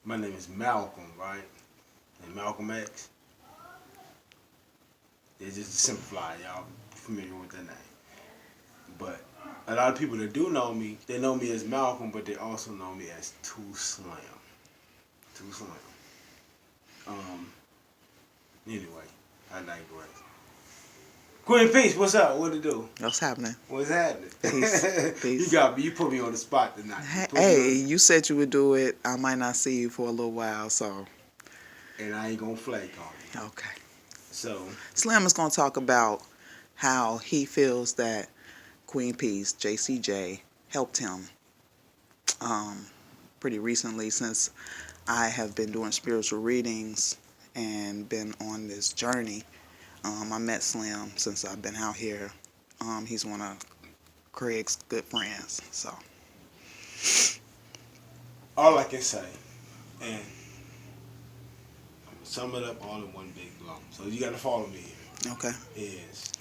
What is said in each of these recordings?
My name is Malcolm, right? And Malcolm X. It's just simplified, y'all familiar with that name. But a lot of people that do know me, they know me as Malcolm, but they also know me as Too Slim. Too Slim. Um, anyway, I digress. Queen Peace, what's up? What it do? What's happening? What's happening? Peace. You Peace. got me. You put me on the spot tonight. Hey, you said you would do it. I might not see you for a little while, so. And I ain't gonna flake on you. Okay. So Slim is going to talk about how he feels that Queen Peace, JCJ, helped him um, pretty recently since I have been doing spiritual readings and been on this journey. I met Slim since I've been out here. He's one of Craig's good friends, so. all I can say, and I'm gonna sum it up all in one big lump. So you got to follow me here. Okay. Is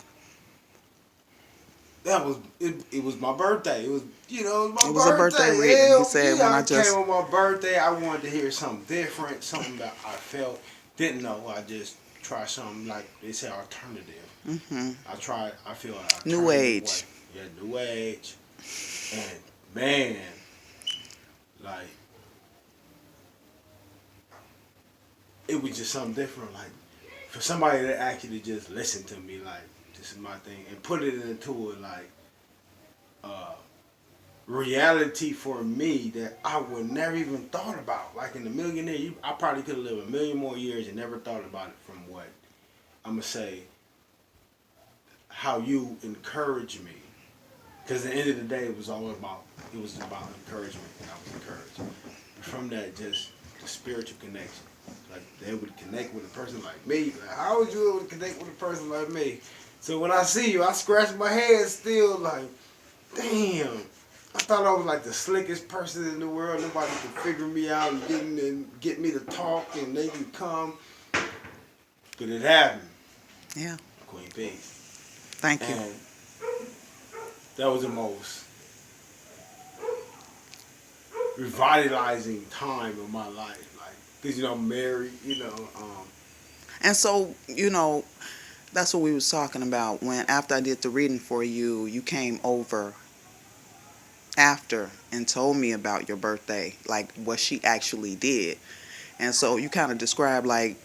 that was it? It was my birthday. It was it was my It was a birthday reading. He said when I just came on my birthday, I wanted to hear something different, something that I felt didn't know. I just tried something like they say alternative. I feel an alternative New age. way. Yeah, new age. And man, like it was just something different. Like for somebody that actually just listened to me, like this is my thing, and put it into it like reality for me that I would never even thought about. Like in the millionaire, I probably could have lived a million more years and never thought about it from what I'm gonna say. How you encourage me, because at the end of the day, it was about encouragement, and I was encouraged. From that, just the spiritual connection. Like they would connect with a person like me. Like, how would you able to connect with a person like me? So when I see you, I scratch my head still like, damn. I thought I was like the slickest person in the world. Nobody could figure me out and get me to talk and they can come. But it happened. Yeah. Queen Peace. Thank you. And that was the most revitalizing time of my life. Like, because, I'm married, And so, that's what we was talking about when after I did the reading for you, you came over after and told me about your birthday, like what she actually did. And so you kind of described like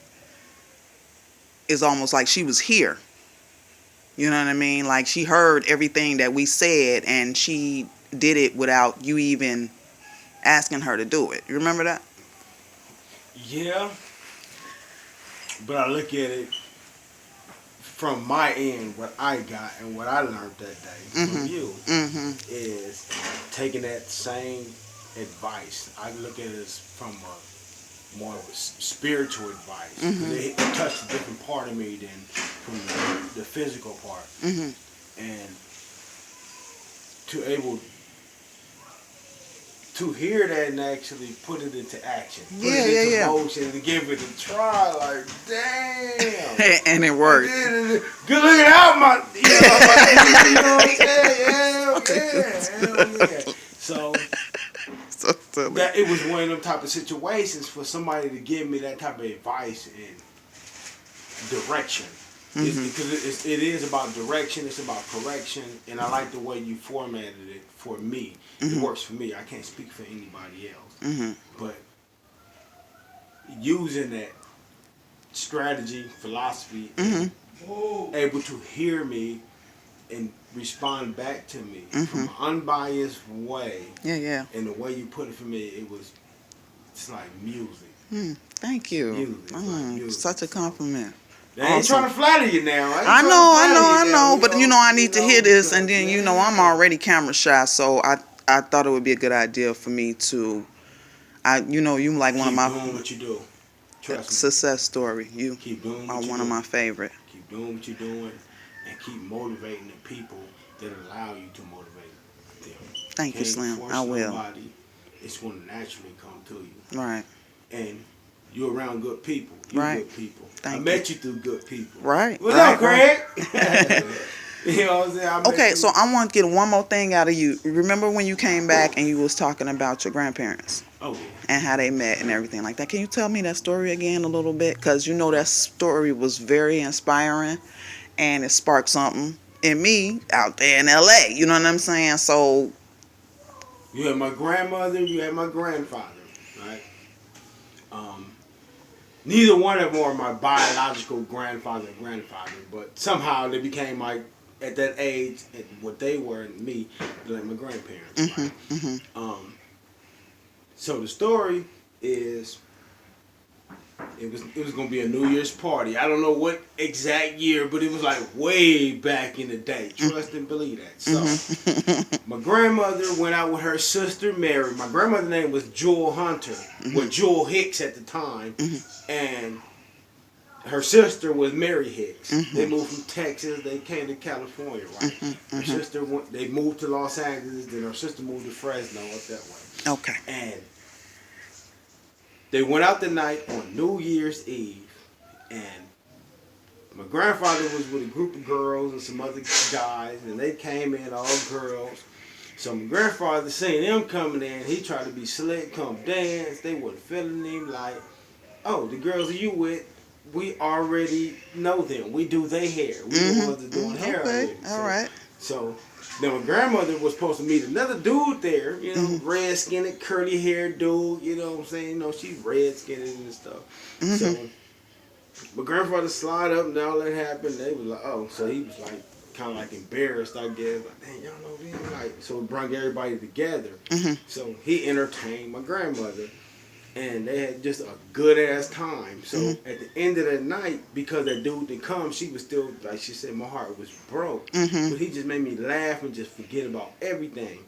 it's almost like she was here. You know what I mean? Like she heard everything that we said and she did it without you even asking her to do it. You remember that? Yeah, but I look at it from my end, what I got and what I learned that day from you is taking that same advice. I look at it as from a more of a spiritual advice. It touched a different part of me than from the physical part. And to able to hear that and actually put it into action, put it into motion, to give it a try, like damn, and it worked. Good looking out, you know what I'm saying? Hell yeah. So So silly. that it was one of them type of situations for somebody to give me that type of advice and direction. Because it is about direction, it's about correction, and I like the way you formatted it for me. It works for me. I can't speak for anybody else. But using that strategy, philosophy, and able to hear me and respond back to me from an unbiased way. Yeah. And the way you put it for me, it's like music. Thank you. Music. It's like music. Such a compliment. I ain't trying to flatter you now. I know, but I need to hear this, and then I'm already camera shy, so I thought it would be a good idea for me to, you like one of my doing what you do. Trust me. success story. You Keep doing are what you one do. of my favorite. Keep doing what you're doing, and keep motivating the people that allow you to motivate them. Thank you, Slim. Force I will. Nobody. It's going to naturally come to you. Right. And you're around good people. You're Right. good people. Thank I met you through good people. Right. What up, Craig? You know what I'm saying? Okay, so I want to get one more thing out of you. Remember when you came back and you was talking about your grandparents Oh yeah. and how they met and everything like that? Can you tell me that story again a little bit? Because you know that story was very inspiring and it sparked something in me out there in LA. You know what I'm saying? So, You had my grandmother, you had my grandfather, right? Um, Neither one of them are my biological grandfather and grandfather, but somehow they became like at that age, and what they were and me, like my grandparents. Right? So the story is it was gonna be a New Year's party. I don't know what exact year, but it was like way back in the day. Trust and believe that. So my grandmother went out with her sister Mary. My grandmother's name was Jewel Hunter, with Jewel Hicks at the time, and her sister was Mary Hicks. They moved from Texas. They came to California, right? Her sister went. They moved to Los Angeles. Then her sister moved to Fresno up that way. okay. And they went out the night on New Year's Eve, and my grandfather was with a group of girls and some other guys, and they came in all girls. So my grandfather seen them coming in. He tried to be slick, come dance. They wasn't feeling him. Like, oh, the girls you with, we already know them. We do their hair. We the ones that doing hair Okay, already. all right. So then my grandmother was supposed to meet another dude there, you know, red skinned, curly haired dude, you know what I'm saying? You know, she's red skinned and stuff. So my grandfather slide up and all that happened. They was like, oh, so he was like kind of like embarrassed, I guess. Like, dang, y'all know them? Like, so it brought everybody together. So he entertained my grandmother. And they had just a good ass time. So at the end of the night, because that dude didn't come, she was still, like she said, my heart was broke. But he just made me laugh and just forget about everything.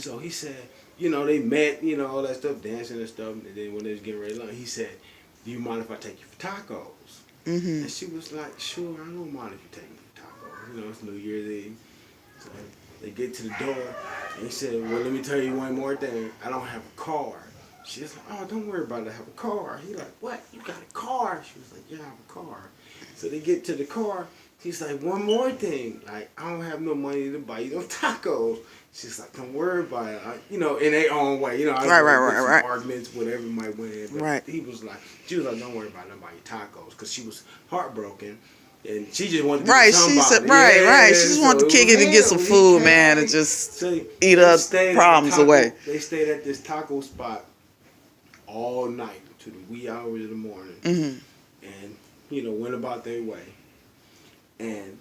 So he said, you know, they met, you know, all that stuff, dancing and stuff. And then when they was getting ready to lunch, he said, do you mind if I take you for tacos? And she was like, sure, I don't mind if you take me for tacos. You know, it's New Year's Eve. So they get to the door, and he said, well, let me tell you one more thing. I don't have a car. She was like, oh, don't worry about it. I have a car. He like, what? You got a car? She was like, yeah, I have a car. So they get to the car. He's like, one more thing. Like, I don't have no money to buy you no tacos. She's like, don't worry about it. You know, in their own way. You know, Right. arguments, whatever might win. But he was like, she was like, don't worry about it. Buy you tacos. Because she was heartbroken. And she just wanted to be with somebody. She said, right. She just wanted to kick it and get some food, man, and just eat her problems away. They stayed at this taco spot all night to the wee hours of the morning, and you know, went about their way, and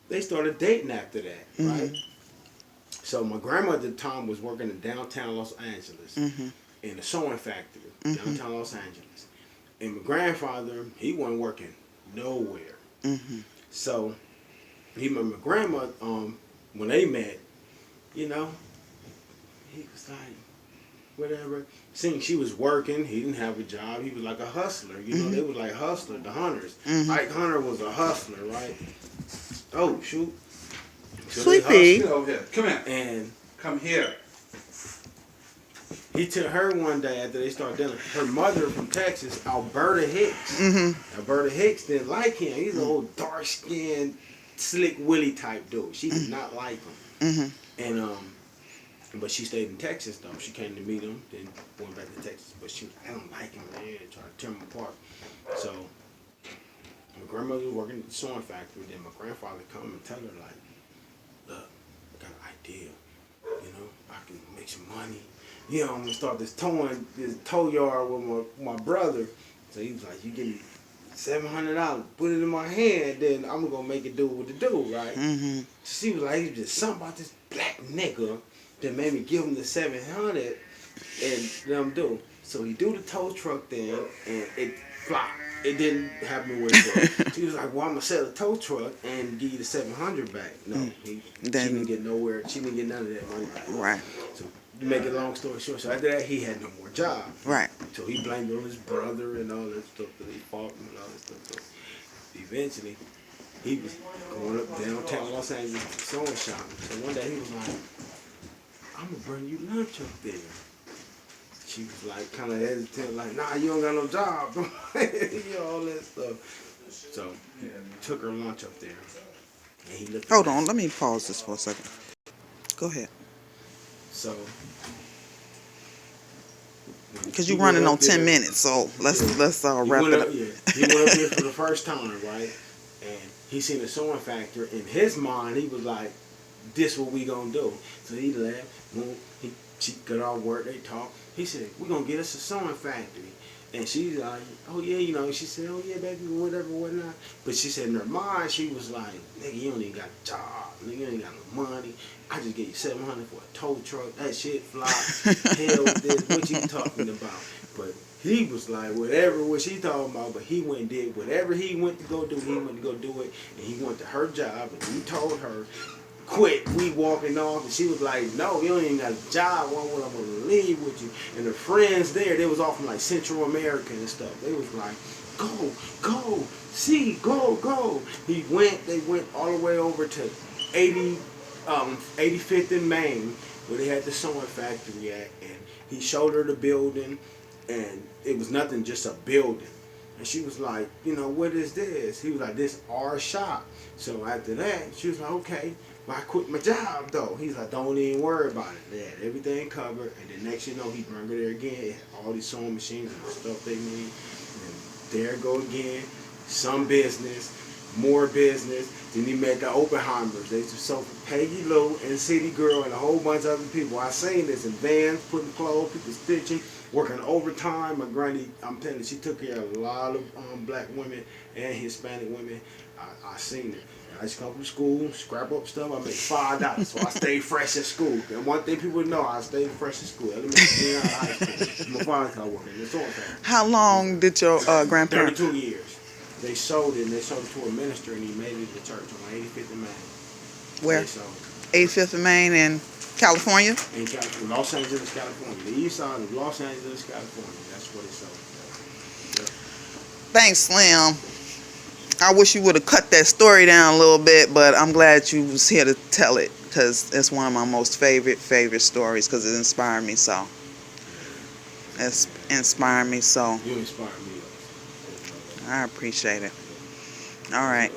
they started dating after that, right? So my grandmother at the time was working in downtown Los Angeles in a sewing factory, downtown Los Angeles, and my grandfather, he wasn't working nowhere. So he met my grandma when they met, you know, he was like, whatever. Seeing she was working, he didn't have a job. He was like a hustler. You know, they was like hustlers, the Hunters. Ike Hunter was a hustler, right? Oh, shoot. So Sweetie. Get over here. Come here. And Come here. he took her one day after they started dealing. Her mother from Texas, Alberta Hicks. Alberta Hicks didn't like him. He's an old dark-skinned, slick Willie type dude. She did not like him. And but she stayed in Texas though. She came to meet him, then went back to Texas. But she was, I don't like him, man. Trying to tear him apart. So my grandmother was working at the sewing factory. Then my grandfather come and tell her like, look, I got an idea. You know, I can make some money. You know, I'm gonna start this tow yard with my brother. So he was like, you give me $700, put it in my hand, then I'm gonna make it do what it do, right? She was like, just something about this black nigga that made me give him the $700 and let him do. So he do the tow truck thing and it flopped. It didn't happen with her. She was like, well, I'm gonna sell the tow truck and give you the $700 back. No, she didn't get nowhere. She didn't get none of that money back. Right. So to make a long story short, so after that he had no more job. Right. So he blamed it on his brother and all that stuff that he fought him and all that stuff. So eventually he was going up downtown Los Angeles to sewing shop. So one day he was like, I'm gonna bring you lunch up there. She was like kind of hesitant, like, nah, you don't got no job. You know, all that stuff. So he took her lunch up there. And he looked Hold at me. on, let me pause this for a second. Go ahead. So Because he you're went running on up 10 there. minutes, so let's Yeah. He wrap went it up. up. Yeah. He went up there for the first time, right? And he seen a sewing factory. In his mind, he was like, "This what we gonna do." So he left. She got off work. They talked. He said, "We gonna get us a sewing factory." And she's like, "Oh yeah, you know." She said, "Oh yeah, baby, whatever, whatnot." But she said in her mind, she was like, "Nigga, you don't even got a job. Nigga, you ain't got no money. I just gave you $700 for a tow truck. That shit flop. Hell with this. What you talking about?" But he was like, whatever what she talking about, but he went and did whatever he went to go do, he went to go do it, and he went to her job, and he told her, quit, we walking off, and she was like, no, you don't even got a job, why would I want to leave with you? And the friends there, they was all from like Central America and stuff, they was like, go, see, go. They went all the way over to 85th in Maine, where they had the sewing factory at, and he showed her the building, and it was nothing, just a building. And she was like, you know, what is this? He was like, this our shop. So after that, she was like, okay, well, I quit my job though. He's like, don't even worry about it. They had everything covered, and then next you know, he brought her there again. He had all these sewing machines and the stuff they need. And there go again, some business, more business. Then he met the Oppenheimers. They just sold for Peggy Lou and City Girl and a whole bunch of other people. I seen this in vans, putting clothes, people stitching, working overtime. My granny, I'm telling you, she took care of a lot of black women and Hispanic women. I seen it. I used to come from school, scrap up stuff. I made $5, so I stayed fresh at school. And one thing people know, I stayed fresh at school. Elementary, junior, high school. My father started working in the sewing factory. How long did your grandparents? 32 years. They sold it, and they sold it to a minister, and he made it to church on 85th and Main. Where? They sold it. 85th and Main in California? In California, Los Angeles, California. The east side of Los Angeles, California. That's what it sold. Yep. Thanks, Slim. I wish you would have cut that story down a little bit, but I'm glad you was here to tell it, because it's one of my most favorite stories, because it inspired me so. It's inspired me so. You inspired me. I appreciate it. All right.